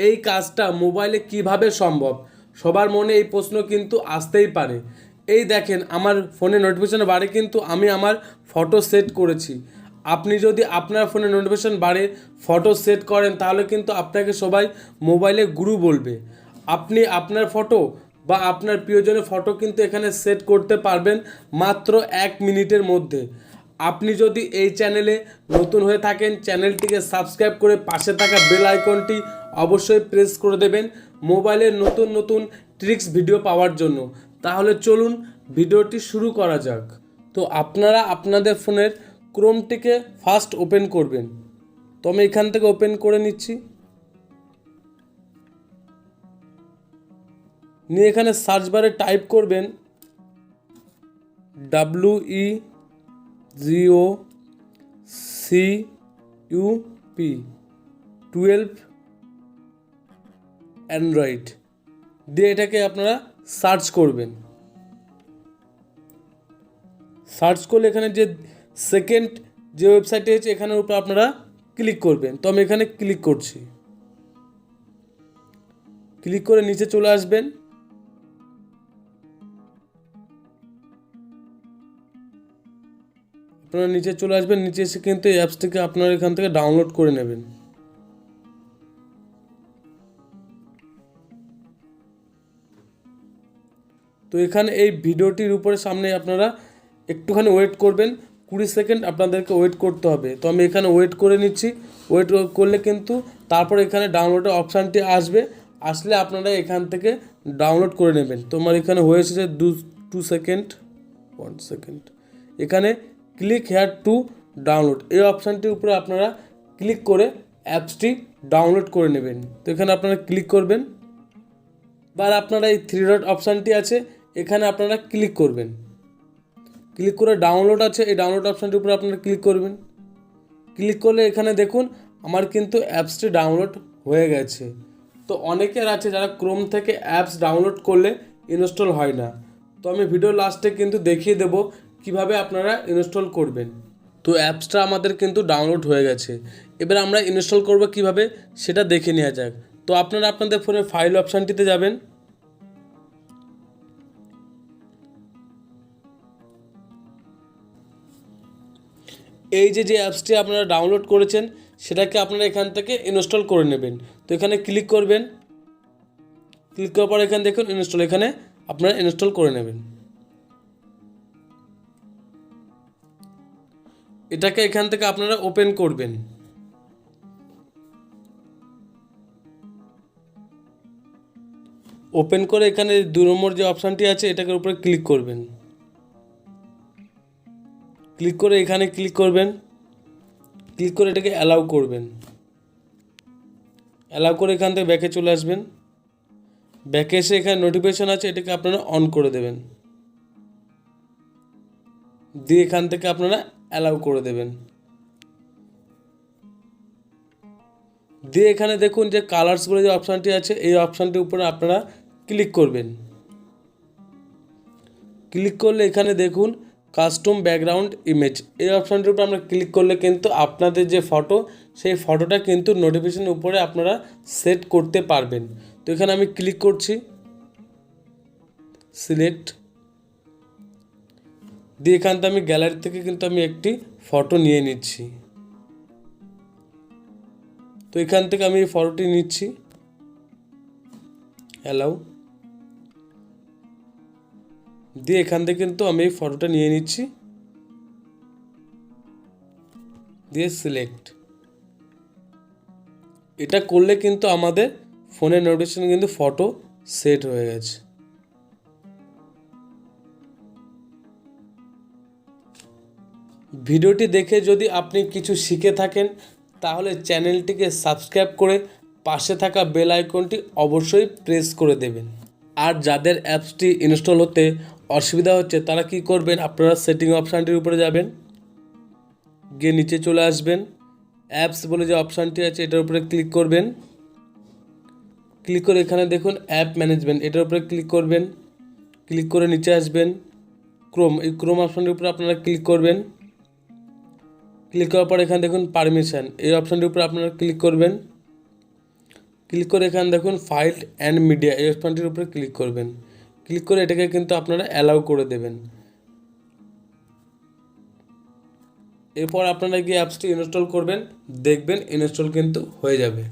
এই কাজটা মোবাইলে কিভাবে সম্ভব? সবার মনে এই প্রশ্ন কিন্তু আসতেই পারে। এই দেখেন আমার ফোনে নোটিফিকেশন বারে কিন্তু আমি আমার ফটো সেট করেছি। আপনি যদি আপনার ফোনে নোটিফিকেশন বারে ফটো সেট করেন তাহলে কিন্তু আপনাকে সবাই মোবাইলে গুরু বলবে। আপনি আপনার ফটো বা আপনার প্রিয়জনের ফটো কিন্তু এখানে সেট করতে পারবেন মাত্র 1 মিনিটের মধ্যে। আপনি যদি এই চ্যানেলে নতুন হয়ে থাকেন, চ্যানেলটিকে সাবস্ক্রাইব করে পাশে থাকা বেল আইকনটি অবশ্যই প্রেস করে দেবেন মোবাইলের নতুন নতুন ট্রিক্স ভিডিও পাওয়ার জন্য। তাহলে চলুন ভিডিওটি শুরু করা যাক। তো আপনারা আপনাদের ফোনের ক্রোমটিকে ফার্স্ট ওপেন করবেন। তো আমি এখান থেকে ওপেন করে নিচ্ছি। নিয়ে এখানে সার্চ বারে টাইপ করবেন WEGOCUP 12 অ্যান্ড্রয়েড দিয়ে এটাকে আপনারা সার্চ করবেন। সার্চ করলে এখানে যে সেকেন্ড যে ওয়েবসাইটে আছে এখানের উপর আপনারা ক্লিক করবেন। তো আমি এখানে ক্লিক করছি। ক্লিক করে নিচে চলে আসবেন। আপনারা নিচে চলে আসবেন। নিচে এসে কিন্তু এই অ্যাপসটিকে আপনারা এখান থেকে ডাউনলোড করে নেবেন। তো এখানে এই ভিডিওটির উপরে সামনে আপনারা একটুখানি ওয়েট করবেন, 20 সেকেন্ড আপনাদেরকে ওয়েট করতে হবে। তো আমি এখানে ওয়েট করে নিচ্ছি। ওয়েট করলে কিন্তু তারপর এখানে ডাউনলোডের অপশানটি আসবে। আসলে আপনারা এখান থেকে ডাউনলোড করে নেবেন। তো আমার এখানে হয়ে এসেছে 2 সেকেন্ড 1 সেকেন্ড। এখানে ক্লিক হেয়ার টু ডাউনলোড এই অপশানটির উপরে আপনারা ক্লিক করে অ্যাপসটি ডাউনলোড করে নেবেন। তো এখানে আপনারা ক্লিক করবেন। এবার আপনারা এই 3 ডট অপশানটি আছে এখানে আপনারা ক্লিক করবেন। ক্লিক করে ডাউনলোড আছে এই ডাউনলোড অপশানটির উপরে আপনারা ক্লিক করবেন। ক্লিক করলে এখানে দেখুন আমার কিন্তু অ্যাপসটি ডাউনলোড হয়ে গেছে। তো অনেকের আছে যারা ক্রোম থেকে অ্যাপস ডাউনলোড করলে ইনস্টল হয় না। তো আমি ভিডিও লাস্টে কিন্তু দেখিয়ে দেব কিভাবে আপনারা ইনস্টল করবেন। তো অ্যাপসটা আমাদের কিন্তু ডাউনলোড হয়ে গেছে। এবার আমরা ইনস্টল করব কিভাবে সেটা দেখে নেওয়া যাক। তো আপনারা আপনাদের ফোনের ফাইল অপশানটিতে যাবেন। এই যে অ্যাপসটি আপনারা ডাউনলোড করেছেন সেটাকে আপনারা এখান থেকে ইনস্টল করে নেবেন। তো এখানে ক্লিক করবেন। ক্লিক করার পর এখানে দেখুন ইনস্টল, এখানে আপনারা ইনস্টল করে নেবেন। এটাকে এখান থেকে আপনারা ওপেন করবেন। ওপেন করে এখানে 2 নম্বর যে অপশানটি আছে এটাকে উপরে ক্লিক করবেন। ক্লিক করে এখানে ক্লিক করবেন। ক্লিক করে এটাকে অ্যালাউ করবেন। অ্যালাউ করে এখান থেকে ব্যাকে চলে আসবেন। ব্যাকে এসে এখানে নোটিফিকেশন আছে এটাকে আপনারা অন করে দেবেন। দিয়ে এখান থেকে আপনারা অ্যালাউ করে দেবেন। দিয়ে এখানে দেখুন যে কালার্স বলে যে অপশানটি আছে এই অপশানটির উপরে আপনারা ক্লিক করবেন। ক্লিক করলে এখানে দেখুন কাস্টম ব্যাকগ্রাউন্ড ইমেজ এই অপশানটির উপর আমরা ক্লিক করলে কিন্তু আপনাদের যে ফটো সেই ফটোটা কিন্তু নোটিফিকেশনের উপরে আপনারা সেট করতে পারবেন। তো এখানে আমি ক্লিক করছি, সিলেক্ট দিয়ে এখান থেকে আমি গ্যালারি থেকে কিন্তু আমি একটি ফটো নিয়ে নিচ্ছি। তো এখান থেকে আমি এই ফটোটি নিচ্ছি, অ্যালাউ দিয়ে এখান থেকে কিন্তু আমি এই ফটোটা নিয়ে নিচ্ছি, দিয়ে সিলেক্ট। এটা করলে কিন্তু আমাদের ফোনের নোটিফিকেশন কিন্তু ফটো সেট হয়ে গেছে। ভিডিওটি দেখে যদি আপনি কিছু শিখে থাকেন তাহলে চ্যানেলটিকে সাবস্ক্রাইব করে পাশে থাকা বেল আইকনটি অবশ্যই প্রেস করে দেবেন। আর যাদের অ্যাপসটি ইনস্টল হতে অসুবিধা হচ্ছে তারা কি করবেন, আপনারা সেটিং অপশানটির উপরে যাবেন, গিয়ে নিচে চলে আসবেন, অ্যাপস বলে যে অপশানটি আছে এটার উপরে ক্লিক করবেন। ক্লিক করে এখানে দেখুন অ্যাপ ম্যানেজমেন্ট এটার উপরে ক্লিক করবেন। ক্লিক করে নিচে আসবেন, ক্রোম এই ক্রোম অপশানটির উপরে আপনারা ক্লিক করবেন। ক্লিক করার পর এখানে দেখুন পারমিশন এই অপশানটির উপরে আপনারা ক্লিক করবেন। ক্লিক করে এখানে দেখুন ফাইল অ্যান্ড মিডিয়া এই অপশনটির উপরে ক্লিক করবেন। ক্লিক করে এটাকে কিন্তু আপনারা অ্যালাউ করে দেবেন। এরপর আপনারা গিয়ে অ্যাপসটি ইনস্টল করবেন, দেখবেন ইনস্টল কিন্তু হয়ে যাবে।